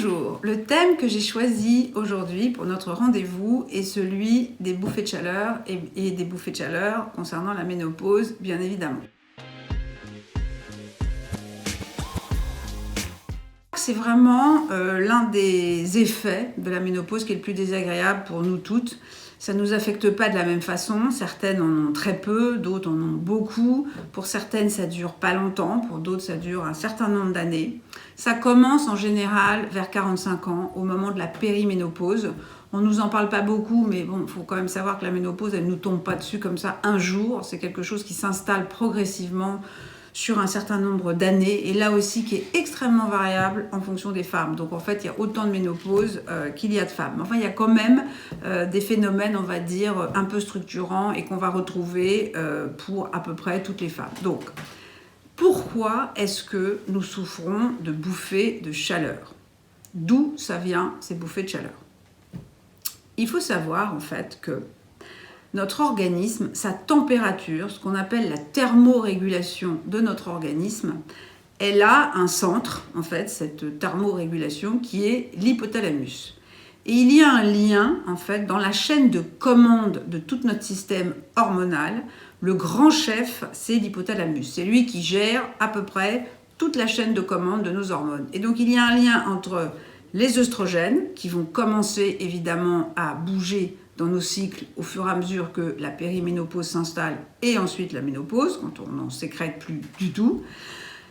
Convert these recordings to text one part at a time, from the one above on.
Bonjour, le thème que j'ai choisi aujourd'hui pour notre rendez-vous est celui des bouffées de chaleur et des bouffées de chaleur concernant la ménopause, bien évidemment. C'est vraiment l'un des effets de la ménopause qui est le plus désagréable pour nous toutes. Ça ne nous affecte pas de la même façon. Certaines en ont très peu, d'autres en ont beaucoup. Pour certaines, ça dure pas longtemps. Pour d'autres, ça dure un certain nombre d'années. Ça commence en général vers 45 ans, au moment de la périménopause. On ne nous en parle pas beaucoup, mais bon, il faut quand même savoir que la ménopause, elle ne nous tombe pas dessus comme ça un jour. C'est quelque chose qui s'installe progressivement sur un certain nombre d'années, et là aussi qui est extrêmement variable en fonction des femmes. Donc en fait, il y a autant de ménopause qu'il y a de femmes. Mais enfin, il y a quand même des phénomènes, on va dire, un peu structurants et qu'on va retrouver pour à peu près toutes les femmes. Donc, pourquoi est-ce que nous souffrons de bouffées de chaleur? D'où ça vient, ces bouffées de chaleur? Il faut savoir en fait que notre organisme, sa température, ce qu'on appelle la thermorégulation de notre organisme, elle a un centre, en fait, cette thermorégulation, qui est l'hypothalamus. Et il y a un lien, en fait, dans la chaîne de commande de tout notre système hormonal. Le grand chef, c'est l'hypothalamus. C'est lui qui gère à peu près toute la chaîne de commande de nos hormones. Et donc, il y a un lien entre les œstrogènes, qui vont commencer évidemment à bouger dans nos cycles au fur et à mesure que la périménopause s'installe et ensuite la ménopause, quand on n'en sécrète plus du tout.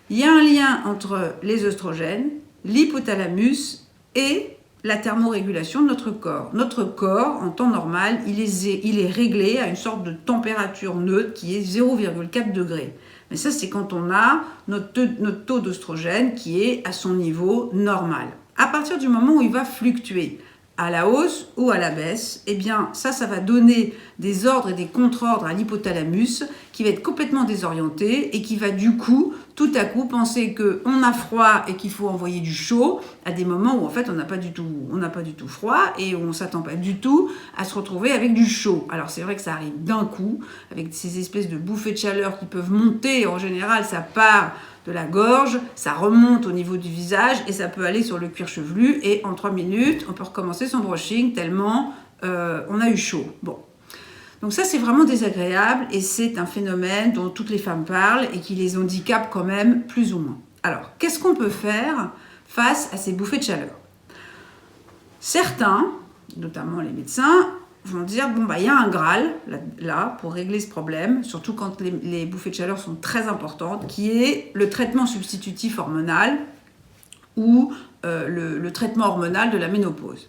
Il y a un lien entre les œstrogènes, l'hypothalamus et la thermorégulation de notre corps. Notre corps, en temps normal, il est réglé à une sorte de température neutre qui est 0,4 degrés. Mais ça, c'est quand on a notre taux d'œstrogène qui est à son niveau normal. À partir du moment où il va fluctuer, à la hausse ou à la baisse, eh bien ça va donner des ordres et des contre-ordres à l'hypothalamus qui va être complètement désorienté et qui va du coup, tout à coup, penser qu'on a froid et qu'il faut envoyer du chaud à des moments où en fait on n'a pas du tout froid et où on ne s'attend pas du tout à se retrouver avec du chaud. Alors c'est vrai que ça arrive d'un coup, avec ces espèces de bouffées de chaleur qui peuvent monter. En général, ça part de la gorge, ça remonte au niveau du visage et ça peut aller sur le cuir chevelu et en 3 minutes, on peut recommencer son brushing tellement on a eu chaud. Bon. Donc ça, c'est vraiment désagréable et c'est un phénomène dont toutes les femmes parlent et qui les handicape quand même plus ou moins. Alors, qu'est-ce qu'on peut faire face à ces bouffées de chaleur? Certains, notamment les médecins, vont dire, bon, il y a un Graal, là, pour régler ce problème, surtout quand les bouffées de chaleur sont très importantes, qui est le traitement substitutif hormonal ou le traitement hormonal de la ménopause.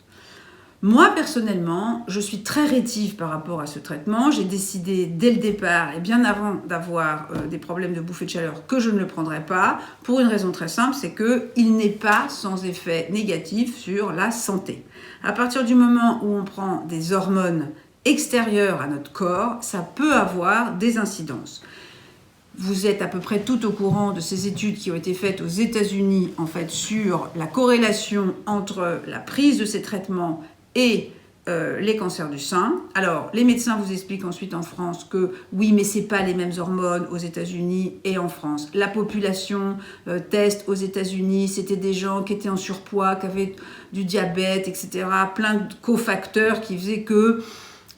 Moi, personnellement, je suis très rétive par rapport à ce traitement. J'ai décidé dès le départ, et bien avant d'avoir des problèmes de bouffées de chaleur, que je ne le prendrais pas, pour une raison très simple, c'est qu'il n'est pas sans effet négatif sur la santé. À partir du moment où on prend des hormones extérieures à notre corps, ça peut avoir des incidences. Vous êtes à peu près tout au courant de ces études qui ont été faites aux États-Unis, en fait, sur la corrélation entre la prise de ces traitements et les cancers du sein. Alors, les médecins vous expliquent ensuite en France que oui, mais c'est pas les mêmes hormones aux États-Unis et en France. La population test aux États-Unis, c'était des gens qui étaient en surpoids, qui avaient du diabète, etc. Plein de cofacteurs qui faisaient que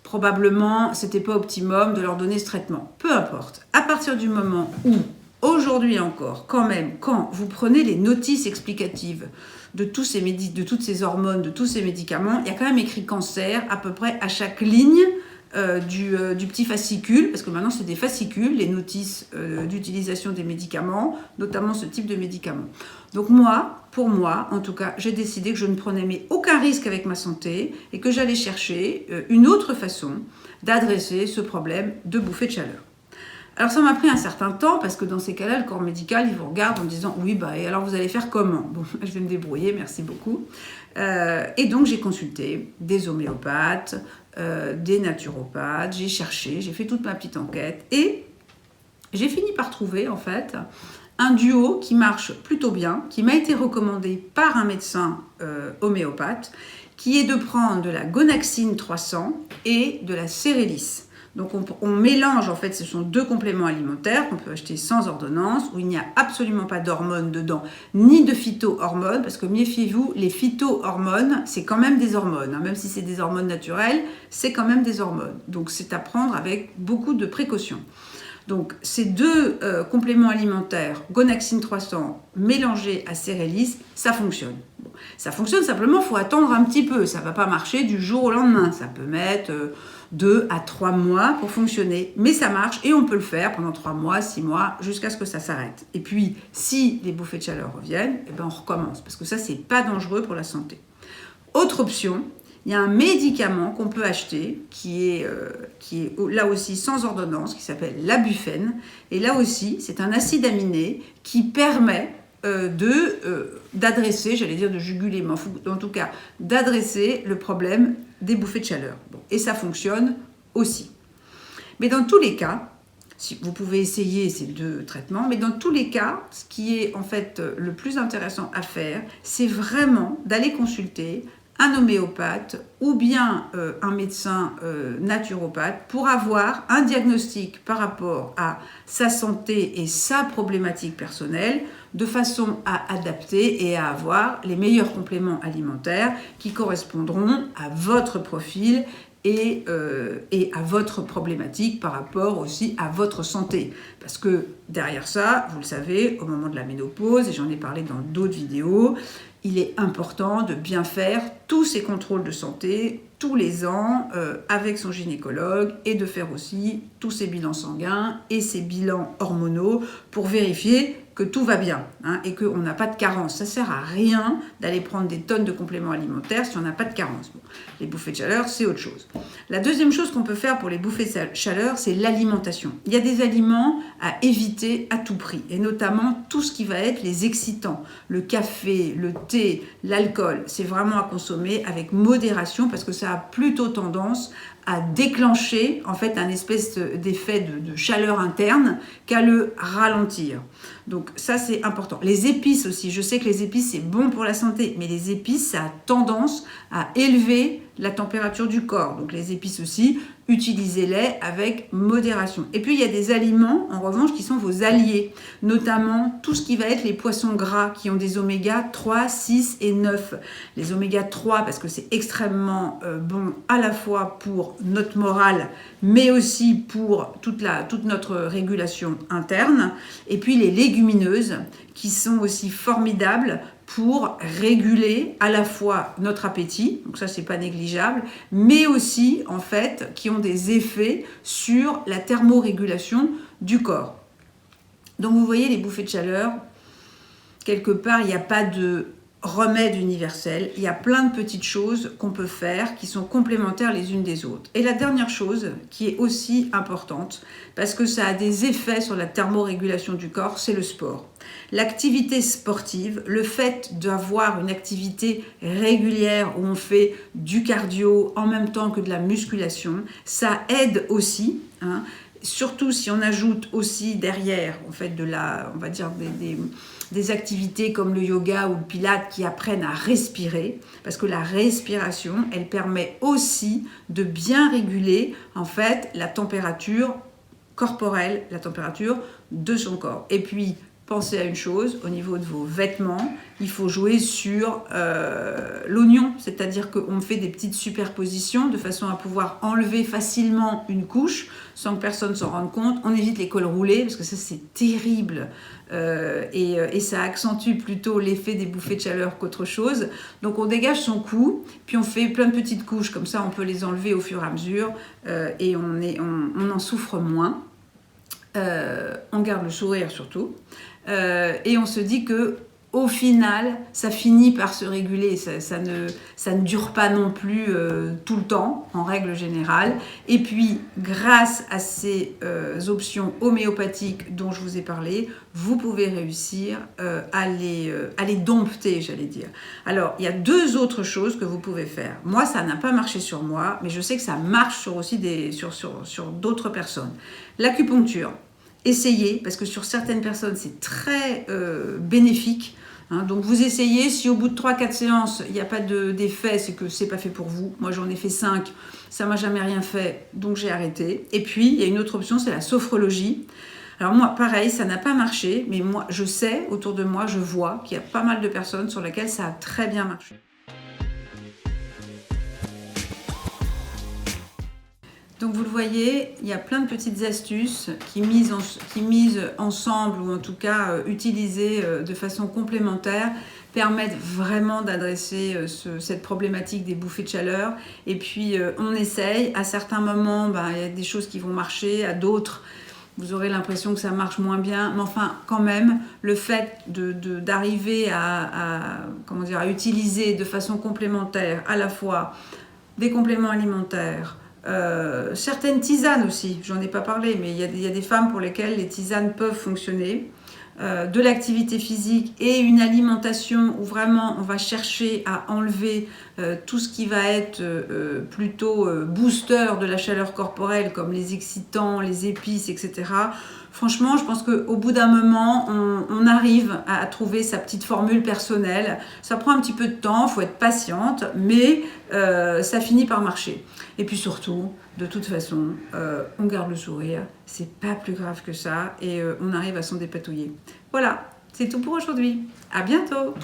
probablement c'était pas optimum de leur donner ce traitement. Peu importe. À partir du moment où, aujourd'hui encore, quand même, quand vous prenez les notices explicatives de toutes ces hormones, de tous ces médicaments, il y a quand même écrit cancer à peu près à chaque ligne du petit fascicule, parce que maintenant c'est des fascicules, les notices d'utilisation des médicaments, notamment ce type de médicaments. Donc pour moi, en tout cas, j'ai décidé que je ne prenais aucun risque avec ma santé et que j'allais chercher une autre façon d'adresser ce problème de bouffée de chaleur. Alors ça m'a pris un certain temps parce que dans ces cas-là, le corps médical, il vous regarde en disant « Oui, et alors vous allez faire comment ?» Bon, je vais me débrouiller, merci beaucoup. Et donc j'ai consulté des homéopathes, des naturopathes, j'ai cherché, j'ai fait toute ma petite enquête et j'ai fini par trouver en fait un duo qui marche plutôt bien, qui m'a été recommandé par un médecin homéopathe, qui est de prendre de la Gonaxine 300 et de la Cérélis. Donc on mélange, en fait, ce sont 2 compléments alimentaires qu'on peut acheter sans ordonnance, où il n'y a absolument pas d'hormones dedans, ni de phytohormones, parce que méfiez-vous, les phytohormones, c'est quand même des hormones, hein, même si c'est des hormones naturelles, c'est quand même des hormones. Donc c'est à prendre avec beaucoup de précautions. Donc ces 2 compléments alimentaires, Gonaxine 300 mélangés à Cérélis, ça fonctionne. Bon, ça fonctionne, simplement, il faut attendre un petit peu, ça ne va pas marcher du jour au lendemain, ça peut mettre 2 à 3 mois pour fonctionner, mais ça marche et on peut le faire pendant 3 mois, 6 mois, jusqu'à ce que ça s'arrête. Et puis, si les bouffées de chaleur reviennent, eh ben on recommence, parce que ça, c'est pas dangereux pour la santé. Autre option, il y a un médicament qu'on peut acheter qui est là aussi sans ordonnance, qui s'appelle l'Abuphène. Et là aussi, c'est un acide aminé qui permet d'adresser, j'allais dire de juguler, mais en tout cas d'adresser le problème des bouffées de chaleur. Bon, et ça fonctionne aussi. Mais dans tous les cas, si vous pouvez essayer ces 2 traitements, mais dans tous les cas, ce qui est en fait le plus intéressant à faire, c'est vraiment d'aller consulter un homéopathe ou bien un médecin naturopathe pour avoir un diagnostic par rapport à sa santé et sa problématique personnelle de façon à adapter et à avoir les meilleurs compléments alimentaires qui correspondront à votre profil et à votre problématique par rapport aussi à votre santé. Parce que derrière ça, vous le savez, au moment de la ménopause, et j'en ai parlé dans d'autres vidéos, il est important de bien faire tous ces contrôles de santé tous les ans avec son gynécologue et de faire aussi tous ses bilans sanguins et ses bilans hormonaux pour vérifier que tout va bien et qu'on n'a pas de carence. Ça ne sert à rien d'aller prendre des tonnes de compléments alimentaires si on n'a pas de carence. Bon, les bouffées de chaleur, c'est autre chose. La deuxième chose qu'on peut faire pour les bouffées de chaleur, c'est l'alimentation. Il y a des aliments à éviter à tout prix, et notamment tout ce qui va être les excitants. Le café, le thé, l'alcool, c'est vraiment à consommer avec modération parce que ça a plutôt tendance à déclencher en fait un espèce d'effet de chaleur interne qu'à le ralentir. Donc ça c'est important. Les épices aussi, je sais que les épices c'est bon pour la santé, mais les épices ça a tendance à élever la température du corps. Donc les épices aussi, utilisez-les avec modération. Et puis il y a des aliments en revanche qui sont vos alliés, notamment tout ce qui va être les poissons gras qui ont des oméga 3, 6 et 9. Les oméga 3 parce que c'est extrêmement bon à la fois pour notre morale, mais aussi pour toute notre régulation interne. Et puis les légumineuses qui sont aussi formidables pour réguler à la fois notre appétit, donc ça c'est pas négligeable, mais aussi en fait qui ont des effets sur la thermorégulation du corps. Donc vous voyez les bouffées de chaleur, quelque part il n'y a pas de remède universel, il y a plein de petites choses qu'on peut faire qui sont complémentaires les unes des autres. Et la dernière chose qui est aussi importante, parce que ça a des effets sur la thermorégulation du corps, c'est le sport. L'activité sportive, le fait d'avoir une activité régulière où on fait du cardio en même temps que de la musculation, ça aide aussi, surtout si on ajoute aussi derrière, en fait, on va dire des activités comme le yoga ou le pilate qui apprennent à respirer, parce que la respiration, elle permet aussi de bien réguler, en fait, la température corporelle, la température de son corps. Et puis, pensez à une chose, au niveau de vos vêtements, il faut jouer sur l'oignon, c'est-à-dire qu'on fait des petites superpositions de façon à pouvoir enlever facilement une couche sans que personne s'en rende compte. On évite les cols roulés parce que ça c'est terrible et ça accentue plutôt l'effet des bouffées de chaleur qu'autre chose. Donc on dégage son cou, puis on fait plein de petites couches, comme ça on peut les enlever au fur et à mesure et on en souffre moins. On garde le sourire surtout. Et on se dit que au final, ça finit par se réguler, ça ne dure pas non plus tout le temps, en règle générale. Et puis, grâce à ces options homéopathiques dont je vous ai parlé, vous pouvez réussir à les dompter, j'allais dire. Alors, il y a 2 autres choses que vous pouvez faire. Moi, ça n'a pas marché sur moi, mais je sais que ça marche sur d'autres personnes. L'acupuncture. Essayez, parce que sur certaines personnes, c'est très bénéfique. Hein. Donc vous essayez, si au bout de 3-4 séances, il n'y a pas d'effet, c'est que c'est pas fait pour vous. Moi j'en ai fait 5, ça m'a jamais rien fait, donc j'ai arrêté. Et puis il y a une autre option, c'est la sophrologie. Alors moi, pareil, ça n'a pas marché, mais moi je sais, autour de moi, je vois qu'il y a pas mal de personnes sur lesquelles ça a très bien marché. Donc vous le voyez, il y a plein de petites astuces qui misent ensemble, ou en tout cas utilisées de façon complémentaire, permettent vraiment d'adresser cette problématique des bouffées de chaleur. Et puis on essaye, à certains moments, il y a des choses qui vont marcher, à d'autres, vous aurez l'impression que ça marche moins bien. Mais enfin, quand même, le fait d'arriver à utiliser de façon complémentaire à la fois des compléments alimentaires, certaines tisanes aussi, j'en ai pas parlé, mais il y a des femmes pour lesquelles les tisanes peuvent fonctionner, de l'activité physique et une alimentation où vraiment on va chercher à enlever tout ce qui va être plutôt booster de la chaleur corporelle, comme les excitants, les épices, etc. Franchement, je pense qu'au bout d'un moment, on arrive à trouver sa petite formule personnelle. Ça prend un petit peu de temps, il faut être patiente, mais ça finit par marcher. Et puis surtout, de toute façon, on garde le sourire, c'est pas plus grave que ça, et on arrive à s'en dépatouiller. Voilà, c'est tout pour aujourd'hui. À bientôt!